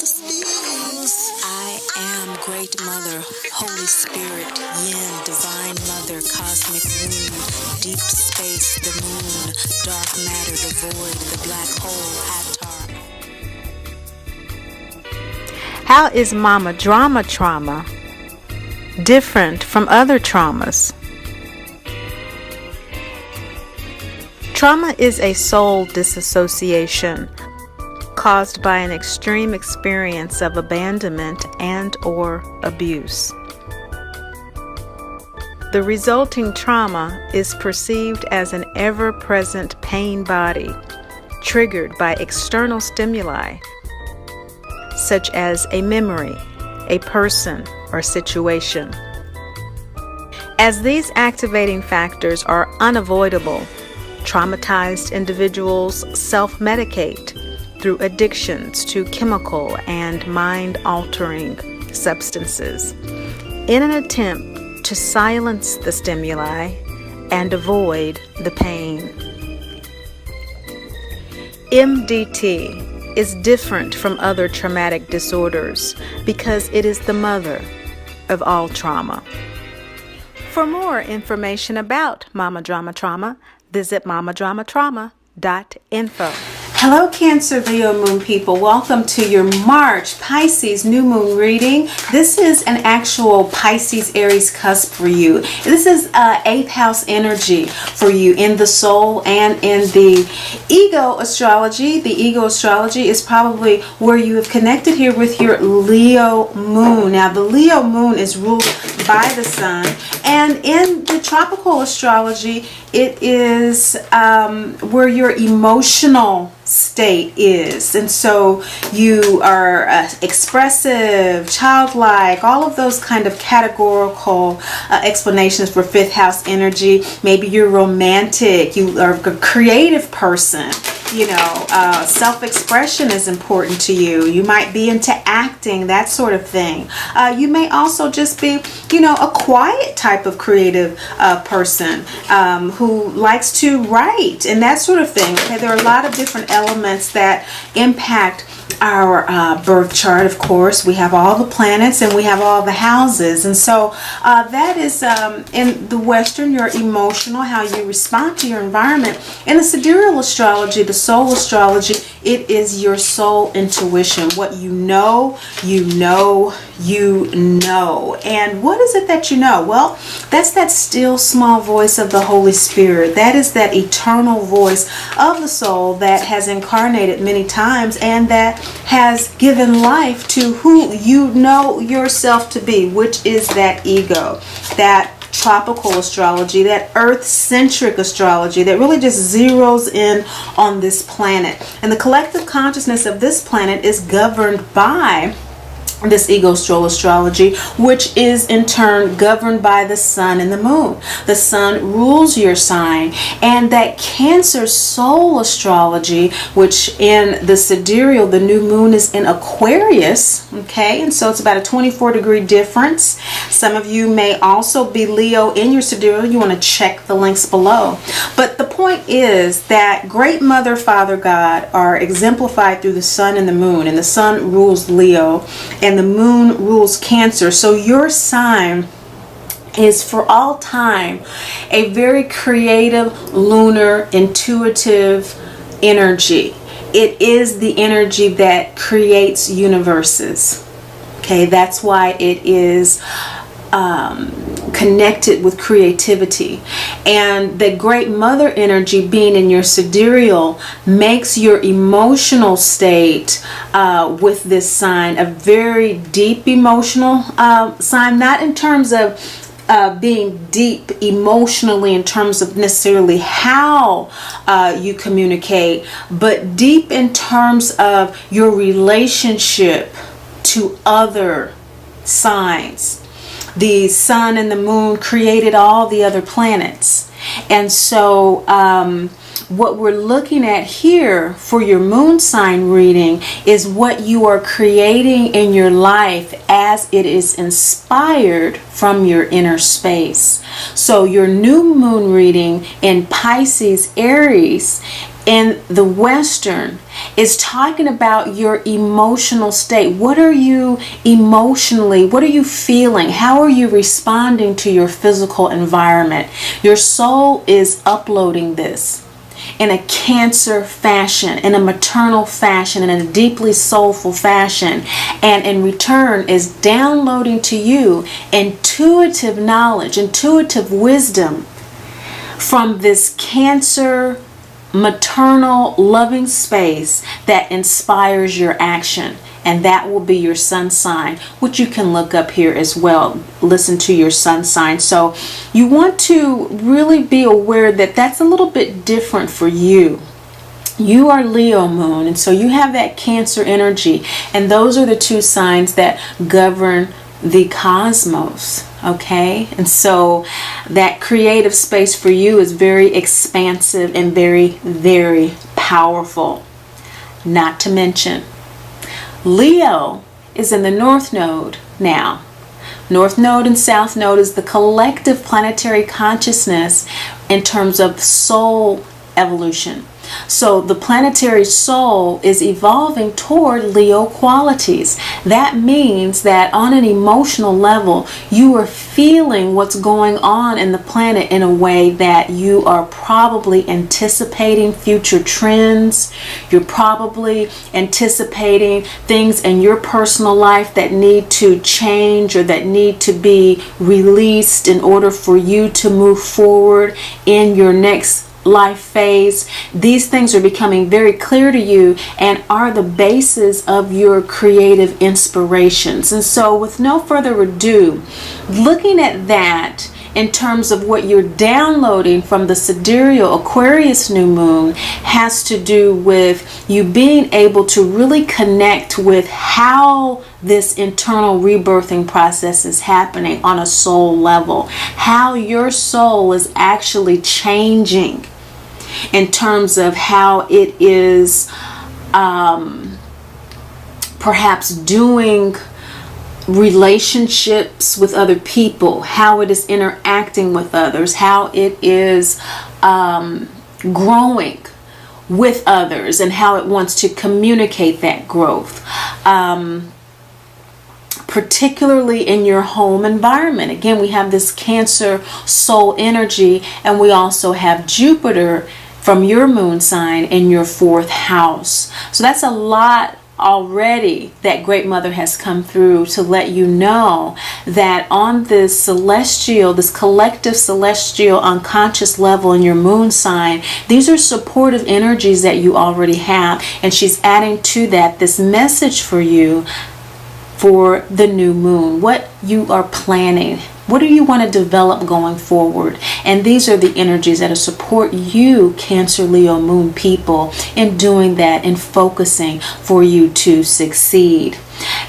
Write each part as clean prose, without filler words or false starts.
I am Great Mother, Holy Spirit, Yin, Divine Mother, Cosmic Womb, Deep Space, the Moon, Dark Matter, the Void, the Black Hole, Atar. How is Mama Drama trauma different from other traumas? Trauma is a soul disassociation caused by an extreme experience of abandonment and/or abuse. The resulting trauma is perceived as an ever-present pain body triggered by external stimuli, such as a memory, a person, or situation. As these activating factors are unavoidable, traumatized individuals self-medicate through addictions to chemical and mind-altering substances in an attempt to silence the stimuli and avoid the pain. MDT is different from other traumatic disorders because it is the mother of all trauma. For more information about Mama Drama Trauma, visit mamadramatrauma.info. Hello, Cancer, Leo, Moon people. Welcome to your March Pisces New Moon reading. This is an actual Pisces Aries cusp for you. This is 8th house energy for you in the soul and in the ego astrology. The ego astrology is probably where you have connected here with your Leo Moon. Now, the Leo Moon is ruled by the sun, and in the tropical astrology, it is where your emotional state is, and so you are expressive, childlike, all of those kind of categorical explanations for 5th house energy. Maybe you're romantic, you are a creative person, you know, self-expression is important to you. You might be into acting, that sort of thing. You may also just be, you know, a quiet type of creative person who likes to write and that sort of thing. Okay, there are a lot of different elements that impact our birth chart. Of course, we have all the planets and we have all the houses, and so that is in the Western, your emotional, how you respond to your environment. In the sidereal astrology, the soul astrology, it is your soul intuition, what you know, you know, you know. And what is it that you know? Well, that's that still small voice of the Holy Spirit. That is that eternal voice of the soul that has incarnated many times and that has given life to who you know yourself to be, which is that ego, that tropical astrology, that earth-centric astrology that really just zeroes in on this planet. And the collective consciousness of this planet is governed by this ego astrology, which is in turn governed by the sun and the moon. The sun rules your sign, and that Cancer soul astrology, which in the sidereal, the new moon is in Aquarius, okay, and so it's about a 24-degree difference. Some of you may also be Leo in your sidereal. You want to check the links below. But the point is that Great Mother, Father God are exemplified through the sun and the moon, and the sun rules Leo, and the moon rules Cancer. So your sign is for all time a very creative, lunar, intuitive energy. It is the energy that creates universes. Okay, that's why it is connected with creativity. And the Great Mother energy being in your sidereal makes your emotional state with this sign a very deep emotional sign, not in terms of being deep emotionally in terms of necessarily how you communicate, but deep in terms of your relationship to other signs. The sun and the moon created all the other planets. And so what we're looking at here for your moon sign reading is what you are creating in your life as it is inspired from your inner space. So your new moon reading in Pisces Aries in the Western is talking about your emotional state. What are you emotionally? What are you feeling? How are you responding to your physical environment? Your soul is uploading this in a Cancer fashion, in a maternal fashion, in a deeply soulful fashion, and in return is downloading to you intuitive knowledge, intuitive wisdom from this Cancer maternal loving space that inspires your action. And that will be your sun sign, which you can look up here as well. Listen to your sun sign. So you want to really be aware that that's a little bit different for you. You are Leo moon, and so you have that Cancer energy, and those are the two signs that govern the cosmos. Okay, and so that creative space for you is very expansive and very, very powerful. Not to mention, Leo is in the North Node now. North Node and South Node is the collective planetary consciousness in terms of soul evolution. So the planetary soul is evolving toward Leo qualities. That means that on an emotional level, you are feeling what's going on in the planet in a way that you are probably anticipating future trends. You're probably anticipating things in your personal life that need to change or that need to be released in order for you to move forward in your next life phase. These things are becoming very clear to you and are the basis of your creative inspirations. And so with no further ado, looking at that in terms of what you're downloading from the sidereal Aquarius new moon has to do with you being able to really connect with how this internal rebirthing process is happening on a soul level, how your soul is actually changing in terms of how it is perhaps doing relationships with other people, how it is interacting with others, how it is growing with others, and how it wants to communicate that growth. Particularly in your home environment. Again, we have this Cancer soul energy, and we also have Jupiter from your moon sign in your 4th house. So that's a lot already that Great Mother has come through to let you know that on this celestial, this collective celestial unconscious level in your moon sign, these are supportive energies that you already have, and she's adding to that this message for you for the new moon, what you are planning, what do you want to develop going forward. And these are the energies that will support you, Cancer Leo moon people, in doing that and focusing for you to succeed.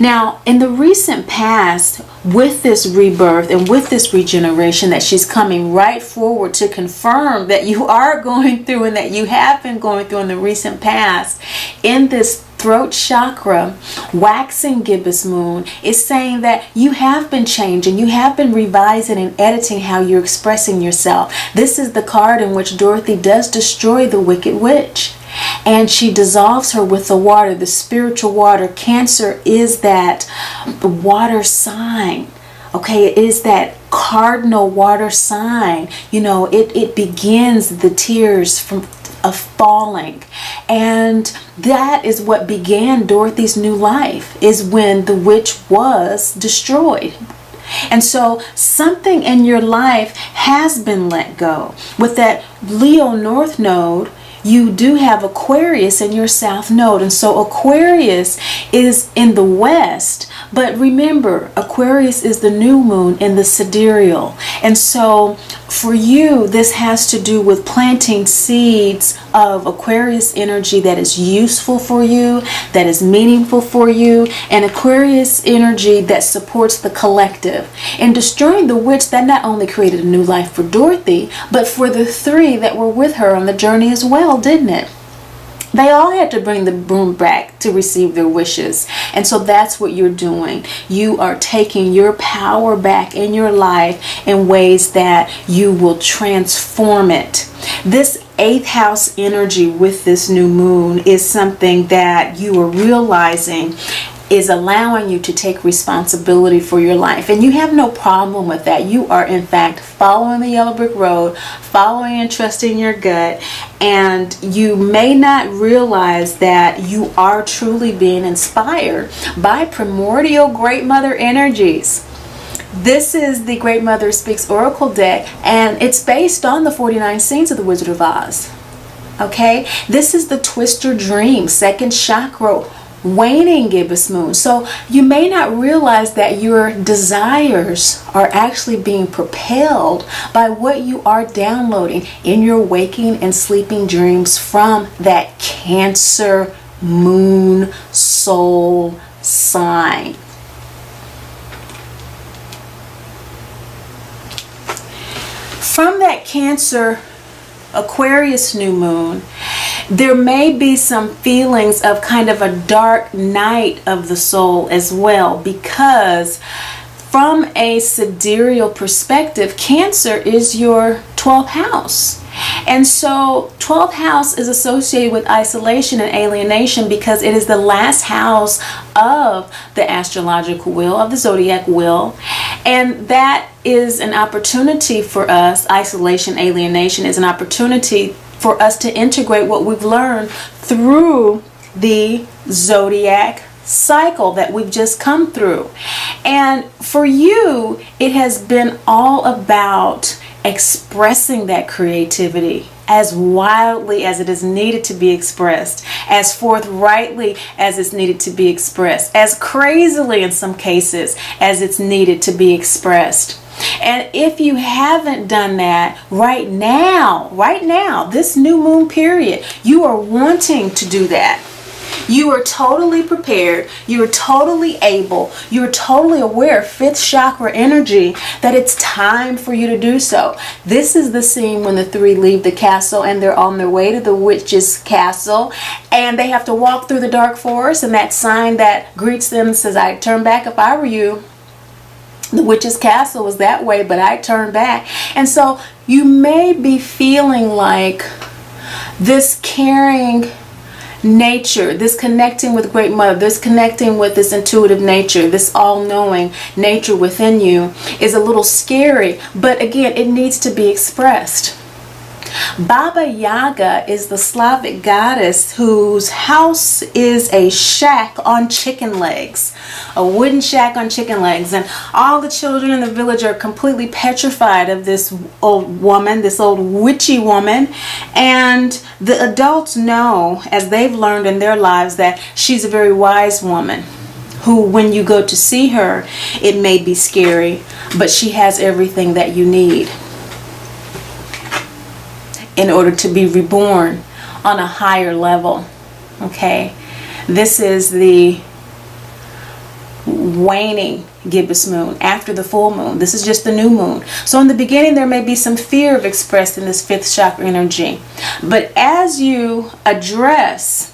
Now, in the recent past, with this rebirth and with this regeneration that she's coming right forward to confirm that you are going through and that you have been going through in the recent past, in this throat chakra, waxing gibbous moon is saying that you have been changing, you have been revising and editing how you're expressing yourself. This is the card in which Dorothy does destroy the Wicked Witch, and she dissolves her with the water, the spiritual water. Cancer is that water sign. Okay, it is that cardinal water sign. You know, it begins the tears of falling, and that is what began Dorothy's new life, is when the witch was destroyed. And so something in your life has been let go. With that Leo North Node, you do have Aquarius in your South Node. And so Aquarius is in the West. But remember, Aquarius is the new moon in the sidereal. And so for you, this has to do with planting seeds of Aquarius energy that is useful for you, that is meaningful for you, and Aquarius energy that supports the collective. In destroying the witch, that not only created a new life for Dorothy, but for the 3 that were with her on the journey as well, didn't it? They all had to bring the broom back to receive their wishes. And so that's what you're doing. You are taking your power back in your life in ways that you will transform it. This eighth house energy with this new moon is something that you are realizing is allowing you to take responsibility for your life, and you have no problem with that. You are in fact following the yellow brick road, following and trusting your gut, and you may not realize that you are truly being inspired by primordial great mother energies. This is the Great Mother Speaks Oracle deck, and it's based on the 49 scenes of the Wizard of Oz. Okay, this is the Twister Dream, second chakra, waning gibbous moon. So you may not realize that your desires are actually being propelled by what you are downloading in your waking and sleeping dreams from that Cancer moon soul sign. From that Cancer Aquarius new moon, there may be some feelings of kind of a dark night of the soul as well, because from a sidereal perspective, Cancer is your 12th house. And so 12th house is associated with isolation and alienation because it is the last house of the astrological wheel, of the zodiac wheel. And that is an opportunity for us. Isolation, alienation is an opportunity for us to integrate what we've learned through the zodiac cycle that we've just come through. And for you, it has been all about expressing that creativity as wildly as it is needed to be expressed, as forthrightly as it's needed to be expressed, as crazily in some cases as it's needed to be expressed. And if you haven't done that right now, this new moon period, you are wanting to do that. You are totally prepared. You are totally able. You are totally aware, fifth chakra energy, that it's time for you to do so. This is the scene when the three leave the castle and they're on their way to the witch's castle, and they have to walk through the dark forest, and that sign that greets them says, "I'd turn back if I were you." The witch's castle was that way, but I turned back. And so you may be feeling like this caring nature, this connecting with Great Mother, this connecting with this intuitive nature, this all-knowing nature within you is a little scary, but again, it needs to be expressed. Baba Yaga is the Slavic goddess whose house is a shack on chicken legs, a wooden shack on chicken legs, and all the children in the village are completely petrified of this old woman, this old witchy woman, and the adults know, as they've learned in their lives, that she's a very wise woman who, when you go to see her, it may be scary, but she has everything that you need in order to be reborn on a higher level. Okay, this is the waning gibbous moon after the full moon. This is just the new moon. So in the beginning, there may be some fear of expressed in this fifth chakra energy, but as you address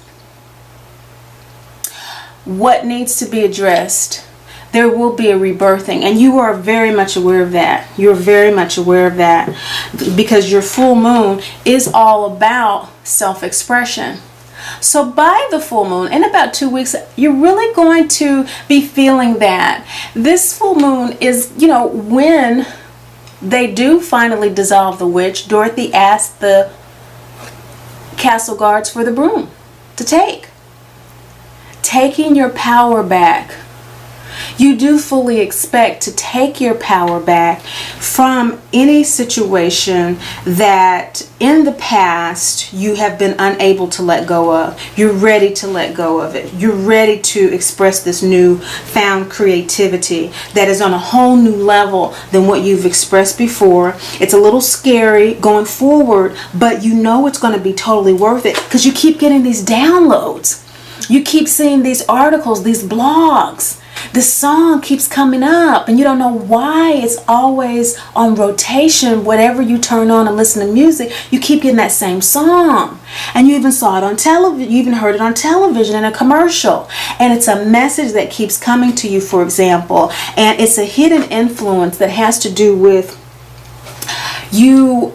what needs to be addressed, there will be a rebirthing, and you are very much aware of that. You're very much aware of that because your full moon is all about self-expression. So by the full moon, in about 2 weeks, you're really going to be feeling that. This full moon is, when they do finally dissolve the witch, Dorothy asked the castle guards for the broom to take. Taking your power back. You do fully expect to take your power back from any situation that in the past you have been unable to let go of. You're ready to let go of it. You're ready to express this new found creativity that is on a whole new level than what you've expressed before. It's a little scary going forward, but you know it's going to be totally worth it because you keep getting these downloads. You keep seeing these articles, these blogs. This song keeps coming up and you don't know why. It's always on rotation. Whatever you turn on and listen to music, you keep getting that same song. And you even saw it on television. You even heard it on television in a commercial. And it's a message that keeps coming to you, for example. And it's a hidden influence that has to do with you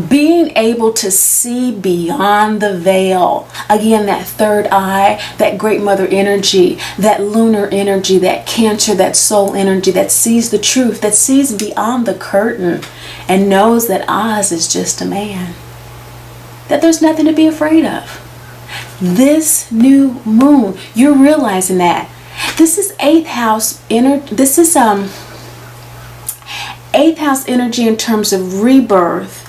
being able to see beyond the veil. Again, that third eye, that great mother energy, that lunar energy, that Cancer, that soul energy that sees the truth, that sees beyond the curtain and knows that Oz is just a man, that there's nothing to be afraid of. This new moon, you're realizing that. This is 8th house eighth house energy in terms of rebirth.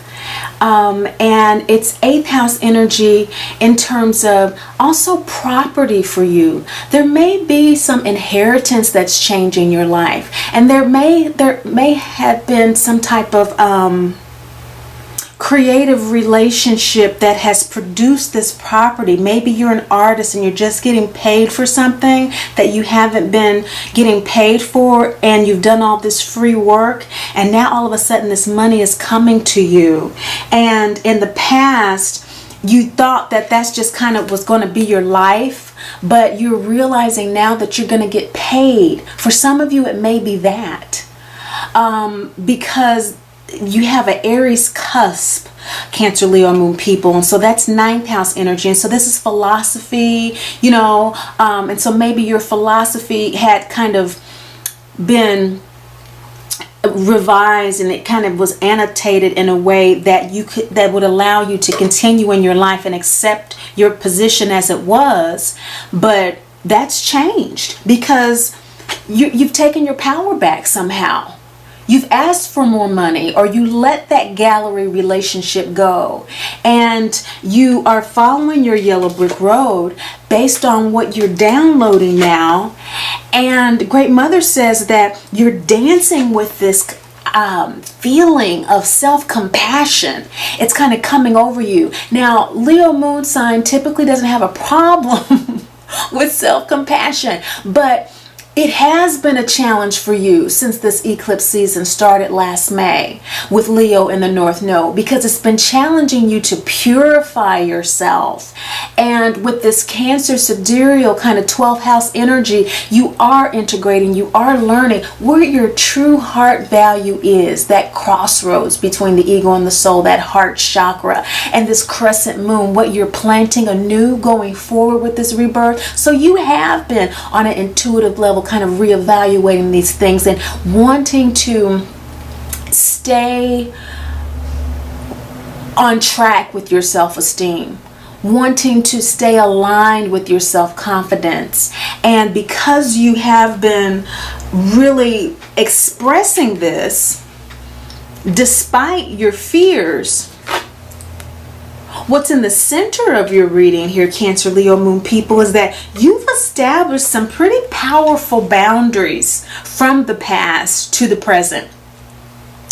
And it's 8th house energy in terms of also property for you. There may be some inheritance that's changing your life, and there may have been some type of creative relationship that has produced this property. Maybe you're an artist and you're just getting paid for something that you haven't been getting paid for, and you've done all this free work, and now all of a sudden this money is coming to you. And in the past you thought that that's just kind of was going to be your life, but you're realizing now that you're going to get paid. For some of you it may be that because you have an Aries cusp, Cancer, Leo, Moon people, and so that's 9th house energy, and so this is philosophy, and so maybe your philosophy had kind of been revised, and it kind of was annotated in a way that would allow you to continue in your life and accept your position as it was. But that's changed because you've taken your power back somehow. You've asked for more money, or you let that gallery relationship go, and you are following your yellow brick road based on what you're downloading now. And Great Mother says that you're dancing with this feeling of self-compassion. It's kind of coming over you. Now, Leo moon sign typically doesn't have a problem with self-compassion, but it has been a challenge for you since this eclipse season started last May with Leo in the North Node, because it's been challenging you to purify yourself. And with this Cancer sidereal kind of 12th house energy, you are integrating, you are learning where your true heart value is, that crossroads between the ego and the soul, that heart chakra, and this crescent moon, what you're planting anew going forward with this rebirth. So you have been on an intuitive level kind of reevaluating these things and wanting to stay on track with your self-esteem, wanting to stay aligned with your self-confidence. And because you have been really expressing this despite your fears, what's in the center of your reading here, Cancer, Leo, Moon people, is that you've established some pretty powerful boundaries from the past to the present.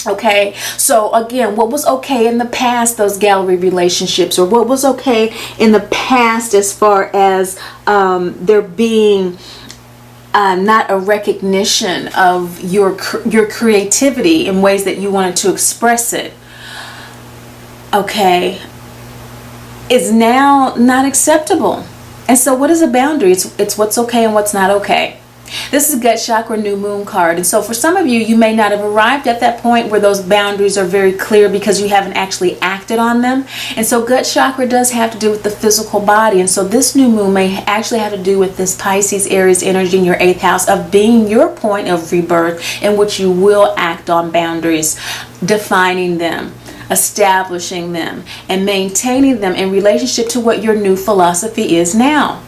Okay, so again, what was okay in the past, those gallery relationships, or what was okay in the past as far as there being not a recognition of your creativity in ways that you wanted to express it, okay, is now not acceptable. And so what is a boundary? It's what's okay and what's not okay. This is Gut Chakra New Moon card. And so for some of you, you may not have arrived at that point where those boundaries are very clear because you haven't actually acted on them. And so Gut Chakra does have to do with the physical body. And so this new moon may actually have to do with this Pisces, Aries energy in your 8th house of being your point of rebirth in which you will act on boundaries, defining them, establishing them, and maintaining them in relationship to what your new philosophy is now.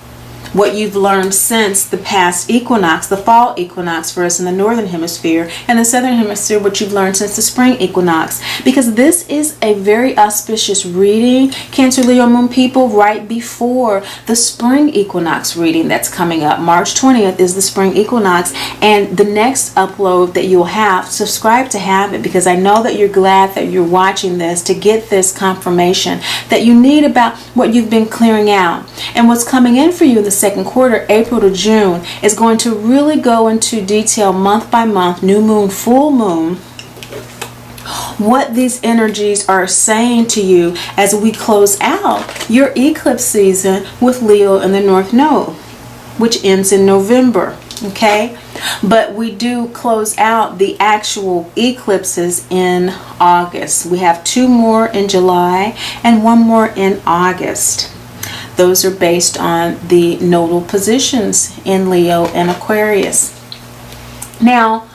What you've learned since the past equinox, the fall equinox for us in the northern hemisphere, and the southern hemisphere, what you've learned since the spring equinox. Because this is a very auspicious reading, Cancer, Leo, Moon people, right before the spring equinox reading that's coming up. March 20th is the spring equinox, and the next upload that you'll have, subscribe to have it, because I know that you're glad that you're watching this to get this confirmation that you need about what you've been clearing out. And what's coming in for you in the second quarter, April to June, is going to really go into detail month by month, new moon, full moon, what these energies are saying to you as we close out your eclipse season with Leo in the North Node, which ends in November. Okay, But we do close out the actual eclipses in August. We have 2 more in July and 1 more in August. Those are based on the nodal positions in Leo and Aquarius. Now,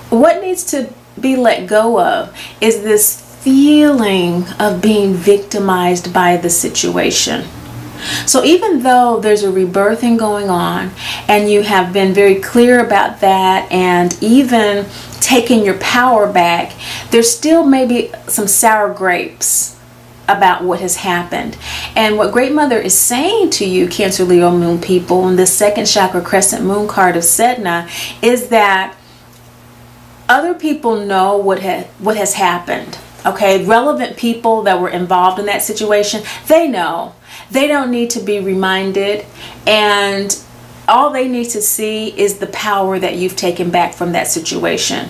what needs to be let go of is this feeling of being victimized by the situation. So even though there's a rebirthing going on and you have been very clear about that and even taking your power back, there's still maybe some sour grapes about what has happened. And what Great Mother is saying to you, Cancer, Leo, Moon people, in the second chakra crescent moon card of Sedna, is that other people know what has happened. Okay, relevant people that were involved in that situation, they know. They don't need to be reminded, and all they need to see is the power that you've taken back from that situation.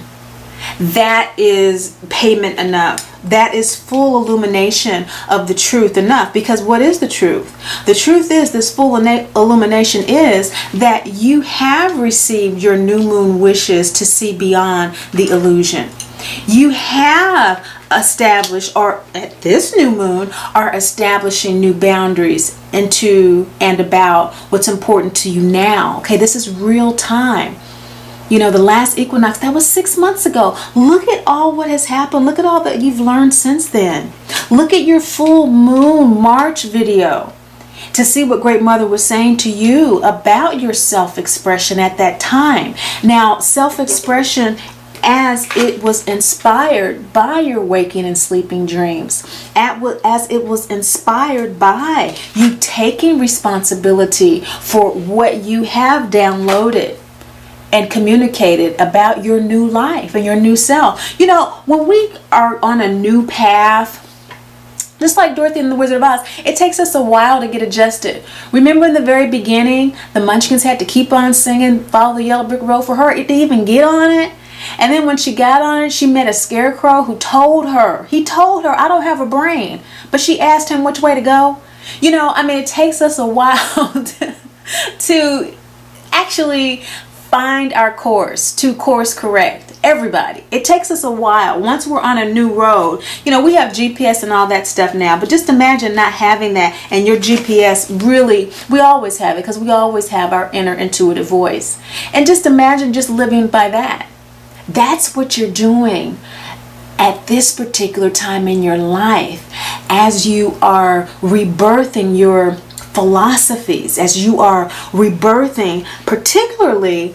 That is payment enough. That is full illumination of the truth enough. Because what is the truth? The truth is, this full illumination is that you have received your new moon wishes to see beyond the illusion. You have established, or at this new moon, are establishing new boundaries into and about what's important to you now. Okay, this is real time. You know, the last equinox, that was 6 months ago. Look at all what has happened. Look at all that you've learned since then. Look at your full moon March video to see what Great Mother was saying to you about your self-expression at that time. Now, self-expression as it was inspired by your waking and sleeping dreams, as it was inspired by you taking responsibility for what you have downloaded and communicated about your new life and your new self. You know, when we are on a new path, just like Dorothy and the Wizard of Oz, it takes us a while to get adjusted. Remember in the very beginning, the Munchkins had to keep on singing Follow the Yellow Brick Road for her to even get on it? And then when she got on it, she met a scarecrow who told her, I don't have a brain. But she asked him which way to go. You know, I mean, it takes us a while to actually find our course, to course correct. Everybody. It takes us a while. Once we're on a new road, you know, we have GPS and all that stuff now, but just imagine not having that, and your GPS really, we always have it because we always have our inner intuitive voice. And just imagine just living by that. That's what you're doing at this particular time in your life as you are rebirthing your philosophies, as you are rebirthing particularly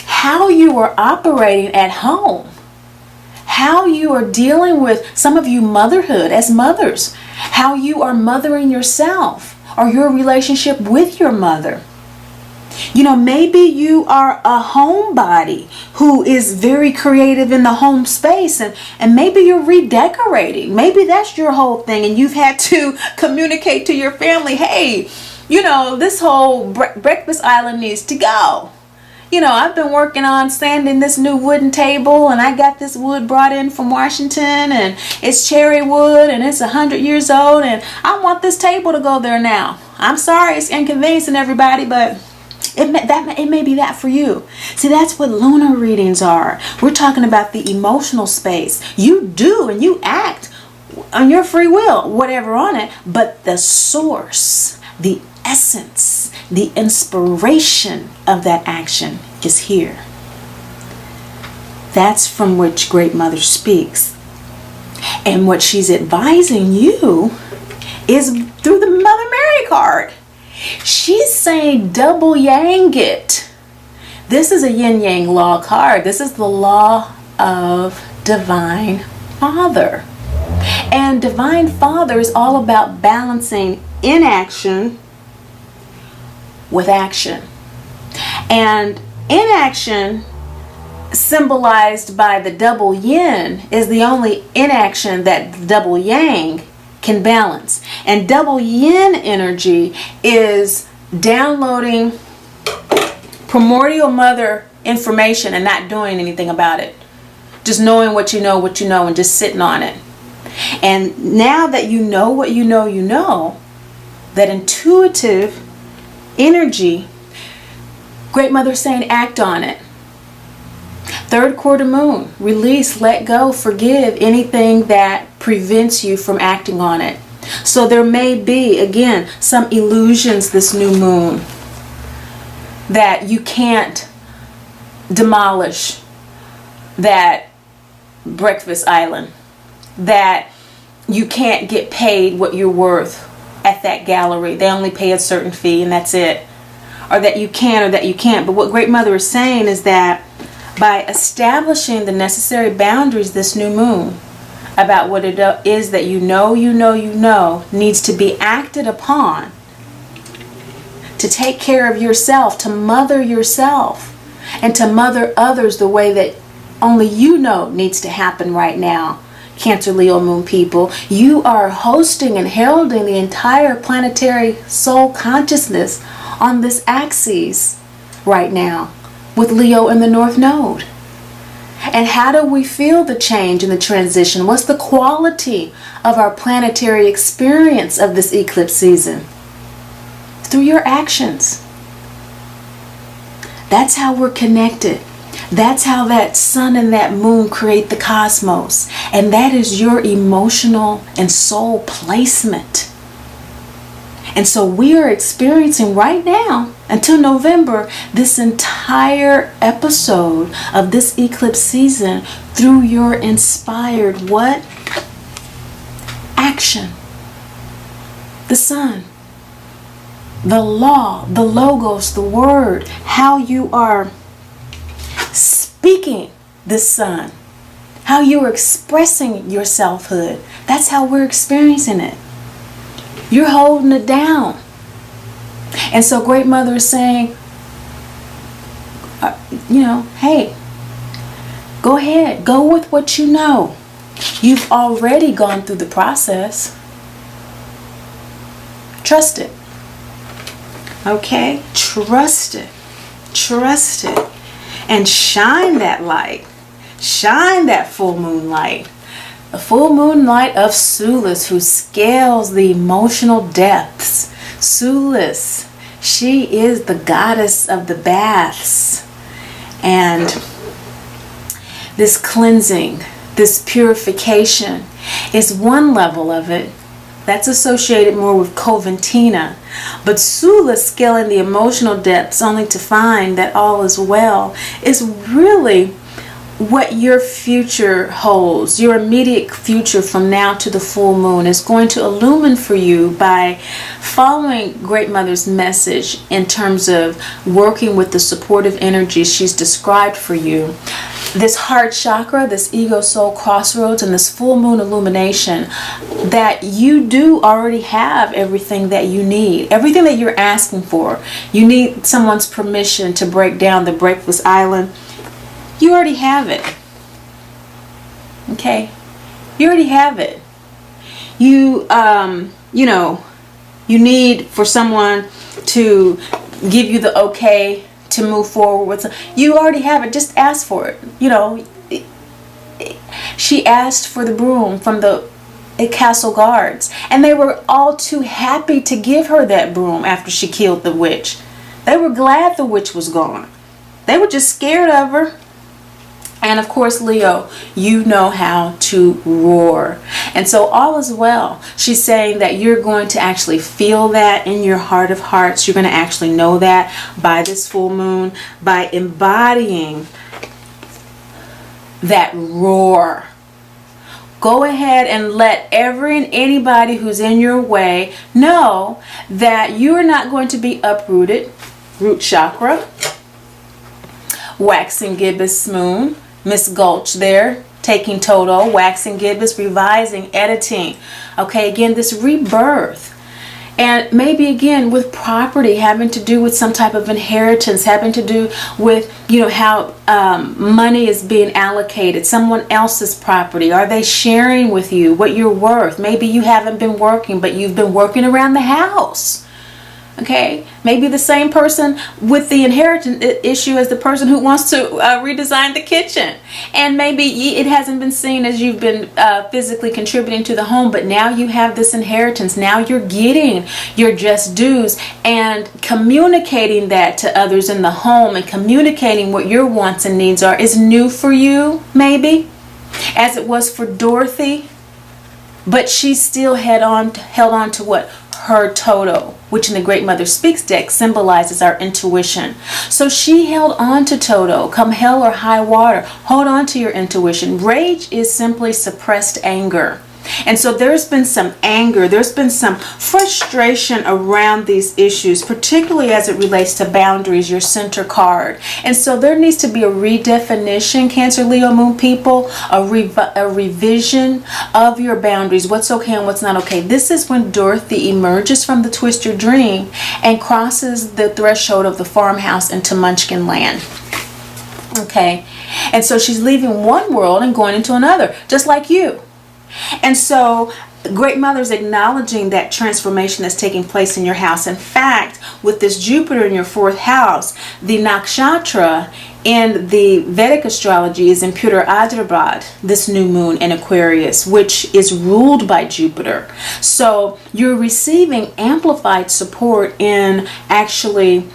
how you are operating at home, how you are dealing with, some of you, motherhood as mothers, how you are mothering yourself or your relationship with your mother. You know, maybe you are a homebody who is very creative in the home space, and maybe you're redecorating. Maybe that's your whole thing, and you've had to communicate to your family, hey, you know, this whole breakfast island needs to go. You know, I've been working on sanding this new wooden table, and I got this wood brought in from Washington, and it's cherry wood, and it's 100 years old, and I want this table to go there now. I'm sorry it's inconveniencing everybody, but it may be that for you. See, that's what lunar readings are. We're talking about the emotional space. You do and you act on your free will, whatever on it, but the source, the essence, the inspiration of that action is here. That's from which Great Mother speaks. And what she's advising you is through the Mother Mary card. She's saying double yang it. This is a yin yang law card. This is the law of Divine Father. And Divine Father is all about balancing inaction with action. And inaction, symbolized by the double yin, is the only inaction that the double yang can balance. And double yin energy is downloading primordial mother information and not doing anything about it. Just knowing what you know, and just sitting on it. And now that you know what you know, that intuitive energy Great Mother is saying act on it. Third quarter moon, release, let go, forgive anything that prevents you from acting on it. So there may be, again, some illusions this new moon that you can't demolish that breakfast island, that you can't get paid what you're worth at that gallery. They only pay a certain fee and that's it. Or that you can or that you can't. But what Great Mother is saying is that by establishing the necessary boundaries this new moon about what it is that you know needs to be acted upon to take care of yourself, to mother yourself, and to mother others the way that only you know needs to happen right now. Cancer, Leo, Moon people, you are hosting and heralding the entire planetary soul consciousness on this axis right now with Leo in the North Node. And how do we feel the change and the transition? What's the quality of our planetary experience of this eclipse season? Through your actions. That's how we're connected. That's how that sun and that moon create the cosmos. And that is your emotional and soul placement. And so we are experiencing right now, until November, this entire episode of this eclipse season through your inspired what? Action. The sun. The law, the logos, the word, how you are speaking this sun, how you are expressing your selfhood. That's how we're experiencing it. You're holding it down. And so Great Mother is saying, hey, go ahead, go with what you know. You've already gone through the process. Trust it. Okay? Trust it. Trust it. And shine that light. Shine that full moon light. The full moon light of Sulis, who scales the emotional depths. Sulis, she is the goddess of the baths. And this cleansing, this purification is one level of it. That's associated more with Coventina. But Sulis, scaling the emotional depths only to find that all is well, is really what your future holds. Your immediate future from now to the full moon is going to illumine for you by following Great Mother's message in terms of working with the supportive energies she's described for you. This heart chakra, this ego soul crossroads, and this full moon illumination, that you do already have everything that you need, everything that you're asking for. You need someone's permission to break down the breakfast island. You already have it. Okay? You already have it. You need for someone to give you the okay to move forward with. You already have it. Just ask for it. She asked for the broom from the castle guards, and they were all too happy to give her that broom after she killed the witch. They were glad the witch was gone. They were just scared of her. And of course, Leo, you know how to roar. And so all is well. She's saying that you're going to actually feel that in your heart of hearts. You're going to actually know that by this full moon, by embodying that roar. Go ahead and let every and anybody who's in your way know that you are not going to be uprooted. Root chakra. Waxing gibbous moon. Miss Gulch there, taking Toto, waxing gibbous, revising, editing. Okay, again, this rebirth. And maybe again with property, having to do with some type of inheritance, having to do with, how money is being allocated, someone else's property. Are they sharing with you what you're worth? Maybe you haven't been working, but you've been working around the house. Okay, maybe the same person with the inheritance issue as the person who wants to redesign the kitchen. And maybe it hasn't been seen as you've been physically contributing to the home, but now you have this inheritance. Now you're getting your just dues and communicating that to others in the home and communicating what your wants and needs are is new for you, maybe, as it was for Dorothy. But she still held on to what? Her Toto, which in the Great Mother Speaks deck symbolizes our intuition. So she held on to Toto, come hell or high water. Hold on to your intuition. Rage is simply suppressed anger. And so there's been some anger, there's been some frustration around these issues, particularly as it relates to boundaries, your center card. And so there needs to be a redefinition, Cancer, Leo, Moon people, a revision of your boundaries, what's okay and what's not okay. This is when Dorothy emerges from the Twist Your Dream and crosses the threshold of the farmhouse into Munchkin land. Okay, and so she's leaving one world and going into another, just like you. And so Great Mother's acknowledging that transformation that's taking place in your house. In fact, with this Jupiter in your 4th house, the nakshatra in the Vedic astrology is in Putter Adrabad, this new moon in Aquarius, which is ruled by Jupiter. So you're receiving amplified support in actually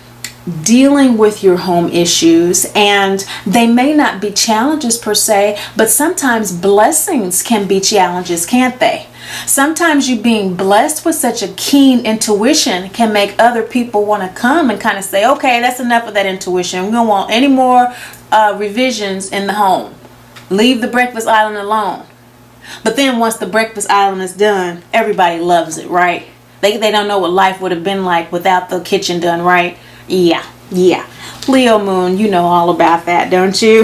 dealing with your home issues, and they may not be challenges per se, but sometimes blessings can be challenges, can't they? Sometimes you being blessed with such a keen intuition can make other people want to come and kind of say, okay, that's enough of that intuition. We don't want any more revisions in the home. Leave the breakfast island alone. But then once the breakfast island is done, everybody loves it, right? They don't know what life would have been like without the kitchen done, right? Yeah. Leo Moon, you know all about that, don't you?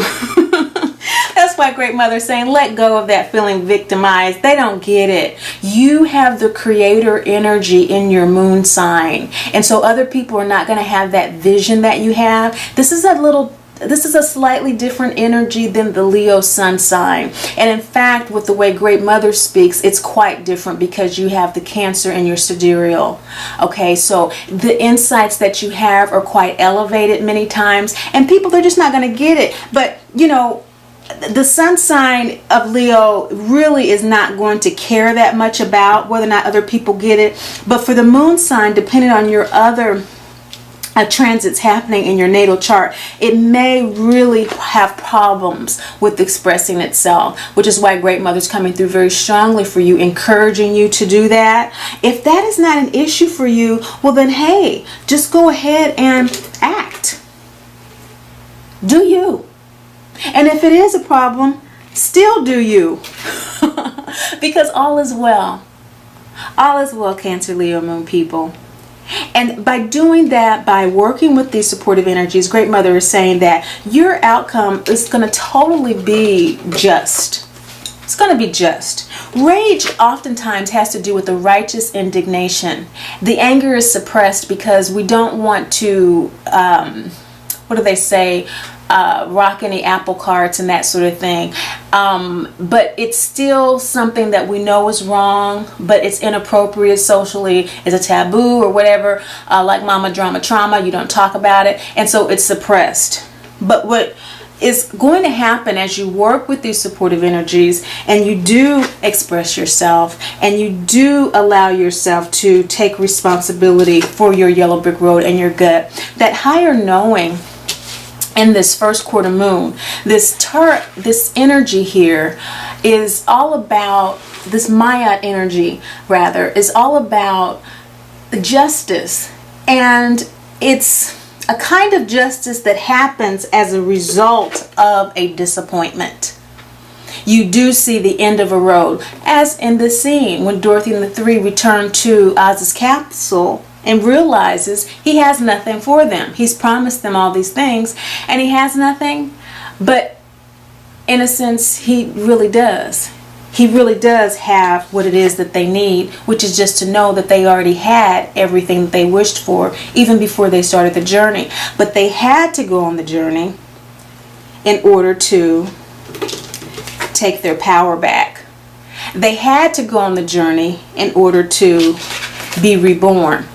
That's why Great Mother's saying, let go of that feeling victimized. They don't get it. You have the creator energy in your moon sign. And so other people are not going to have that vision that you have. This is a slightly different energy than the Leo sun sign. And in fact, with the way Great Mother speaks, it's quite different because you have the Cancer in your sidereal. Okay, so the insights that you have are quite elevated many times, and people, they're just not going to get it. But, you know, the sun sign of Leo really is not going to care that much about whether or not other people get it. But for the moon sign, depending on your other transits happening in your natal chart, it may really have problems with expressing itself, which is why Great Mother's coming through very strongly for you, encouraging you to do that. If that is not an issue for you, well then, hey, just go ahead and act. Do you. And if it is a problem, still do you. Because all is well. All is well, Cancer, Leo, Moon people. And by doing that, by working with these supportive energies, Great Mother is saying that your outcome is going to totally be just. It's going to be just. Rage oftentimes has to do with the righteous indignation. The anger is suppressed because we don't want to, what do they say, rock any apple carts and that sort of thing. But it's still something that we know is wrong, but it's inappropriate socially, it's a taboo or whatever, like Mama Drama Trauma, you don't talk about it, and so it's suppressed. But what is going to happen as you work with these supportive energies and you do express yourself and you do allow yourself to take responsibility for your yellow brick road and your gut, that higher knowing in this first quarter moon, this energy here is all about, this Maya energy rather, is all about justice. And it's a kind of justice that happens as a result of a disappointment. You do see the end of a road, as in the scene when Dorothy and the three return to Oz's castle and realizes he has nothing for them. He's promised them all these things and he has nothing, but in a sense he really does. He really does have what it is that they need, which is just to know that they already had everything that they wished for even before they started the journey. But they had to go on the journey in order to take their power back. They had to go on the journey in order to be reborn.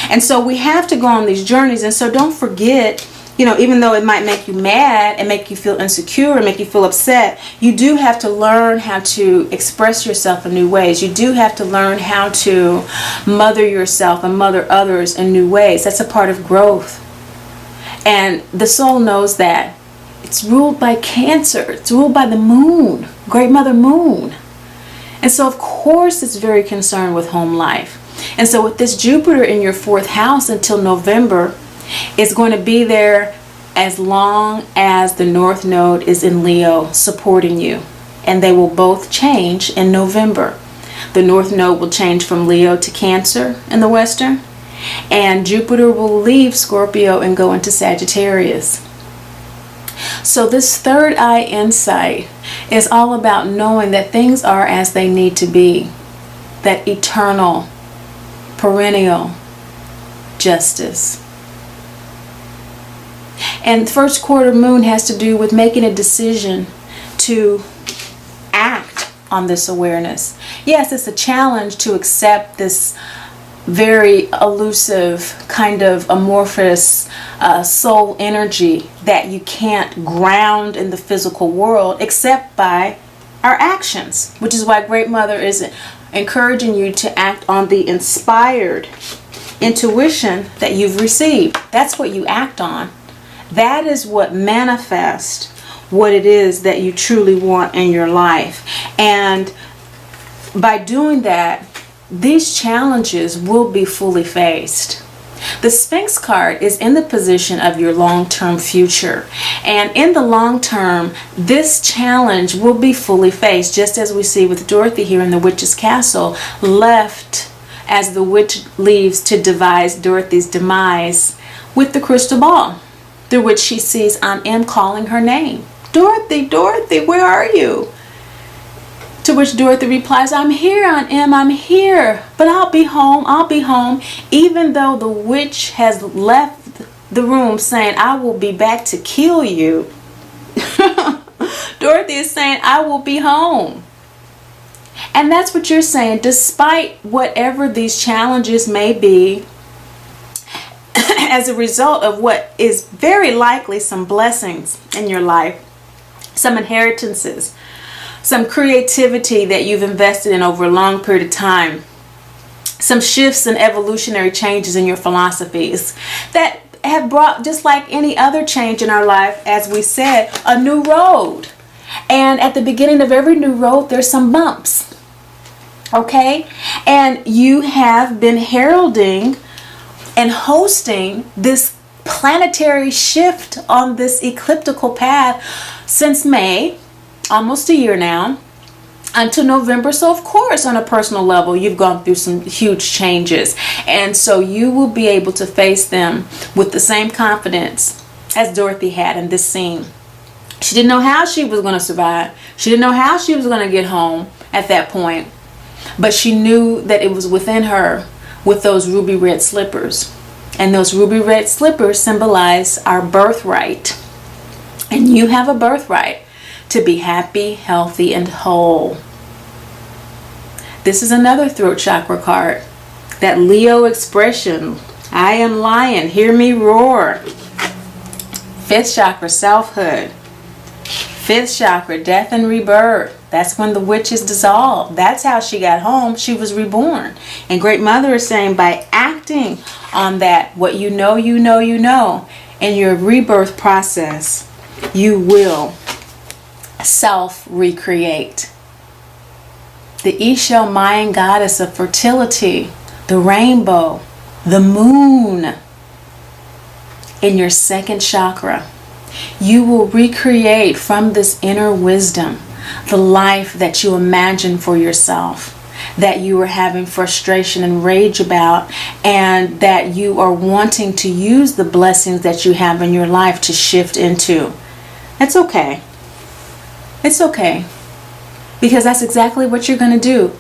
And so we have to go on these journeys. And so don't forget, even though it might make you mad and make you feel insecure and make you feel upset, you do have to learn how to express yourself in new ways. You do have to learn how to mother yourself and mother others in new ways. That's a part of growth. And the soul knows that. It's ruled by Cancer. It's ruled by the moon, Great Mother Moon. And so, of course, it's very concerned with home life. And so with this Jupiter in your 4th house until November, it's going to be there as long as the North Node is in Leo supporting you. And they will both change in November. The North Node will change from Leo to Cancer in the Western. And Jupiter will leave Scorpio and go into Sagittarius. So this third eye insight is all about knowing that things are as they need to be. That eternal, perennial justice. And first quarter moon has to do with making a decision to act on this awareness. Yes, it's a challenge to accept this very elusive, kind of amorphous soul energy that you can't ground in the physical world except by our actions, which is why Great Mother is encouraging you to act on the inspired intuition that you've received. That's what you act on. That is what manifests what it is that you truly want in your life. And by doing that, these challenges will be fully faced. The Sphinx card is in the position of your long-term future. And in the long term, this challenge will be fully faced, just as we see with Dorothy here in the Witch's Castle, left as the witch leaves to devise Dorothy's demise with the crystal ball, through which she sees Aunt Em calling her name. Dorothy, Dorothy, where are you? To which Dorothy replies, I'm here, Aunt Em, I'm here, but I'll be home, even though the witch has left the room saying, I will be back to kill you. Dorothy is saying, I will be home. And that's what you're saying, despite whatever these challenges may be, as a result of what is very likely some blessings in your life, some inheritances, some creativity that you've invested in over a long period of time, some shifts and evolutionary changes in your philosophies that have brought, just like any other change in our life, as we said, a new road. And at the beginning of every new road, there's some bumps. Okay? And you have been heralding and hosting this planetary shift on this ecliptical path since May, almost a year now, until November. So of course, on a personal level, you've gone through some huge changes. And so you will be able to face them with the same confidence as Dorothy had in this scene. She didn't know how she was going to survive. She didn't know how she was going to get home at that point. But she knew that it was within her with those ruby red slippers. And those ruby red slippers symbolize our birthright. And you have a birthright to be happy, healthy, and whole. This is another throat chakra card. That Leo expression. I am lion, hear me roar. 5th chakra, selfhood. 5th chakra, death and rebirth. That's when the witch is dissolved. That's how she got home. She was reborn. And Great Mother is saying, by acting on that, what you know, in your rebirth process, you will self-recreate. The Isha Mayan goddess of fertility, the rainbow, the moon, in your 2nd chakra. You will recreate from this inner wisdom the life that you imagine for yourself, that you are having frustration and rage about, and that you are wanting to use the blessings that you have in your life to shift into. It's okay. It's okay. Because that's exactly what you're going to do.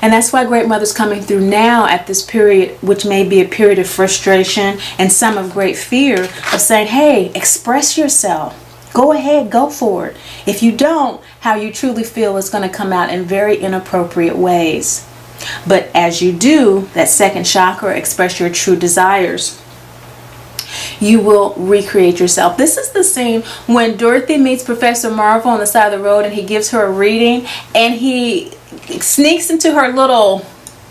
And that's why Great Mother's coming through now at this period, which may be a period of frustration and some of great fear, of saying, hey, express yourself. Go ahead, go for it. If you don't, how you truly feel is going to come out in very inappropriate ways. But as you do, that second chakra, express your true desires, you will recreate yourself. This is the same when Dorothy meets Professor Marvel on the side of the road and he gives her a reading and he sneaks into her little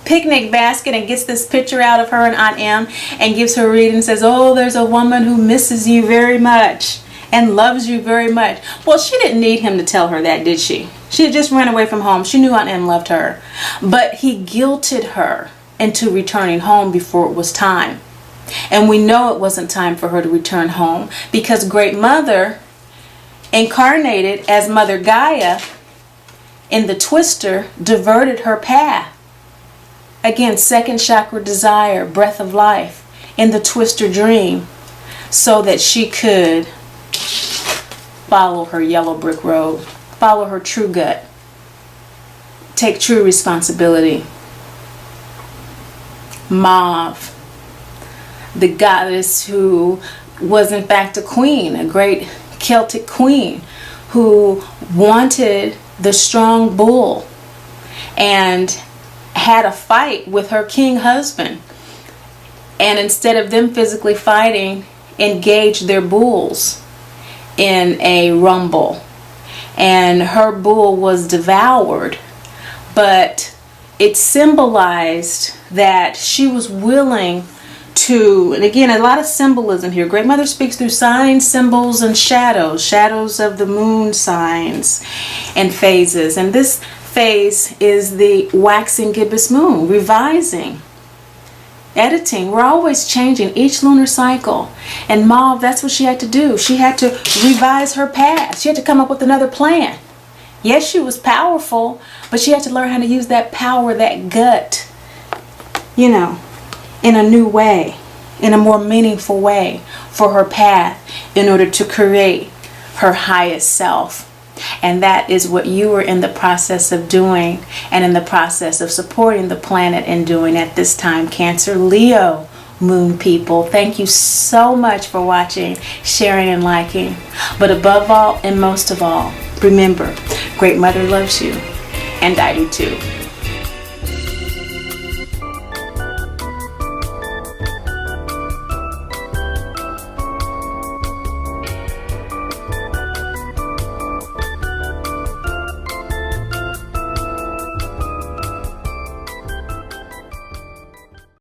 picnic basket and gets this picture out of her and Aunt Em and gives her a reading and says, oh, there's a woman who misses you very much and loves you very much. Well, she didn't need him to tell her that, did she? She had just run away from home. She knew Aunt Em loved her. But he guilted her into returning home before it was time. And we know it wasn't time for her to return home because Great Mother, incarnated as Mother Gaia in the twister, diverted her path. Again, second chakra desire, breath of life, in the twister dream, so that she could follow her yellow brick road, follow her true gut, take true responsibility. Mauve, the goddess who was in fact a queen, a great Celtic queen who wanted the strong bull and had a fight with her king husband, and instead of them physically fighting, engaged their bulls in a rumble, and her bull was devoured. But it symbolized that she was willing to, and again, a lot of symbolism here. Great Mother speaks through signs, symbols, and shadows of the moon signs and phases. And this phase is the waxing gibbous moon, revising, editing. We're always changing each lunar cycle. And Mauve, that's what she had to do. She had to revise her past. She had to come up with another plan. Yes, she was powerful, but she had to learn how to use that power, that gut, in a new way, in a more meaningful way for her path in order to create her highest self. And that is what you are in the process of doing and in the process of supporting the planet in doing at this time, Cancer, Leo, moon people. Thank you so much for watching, sharing, and liking. But above all and most of all, remember, Great Mother loves you, and I do too.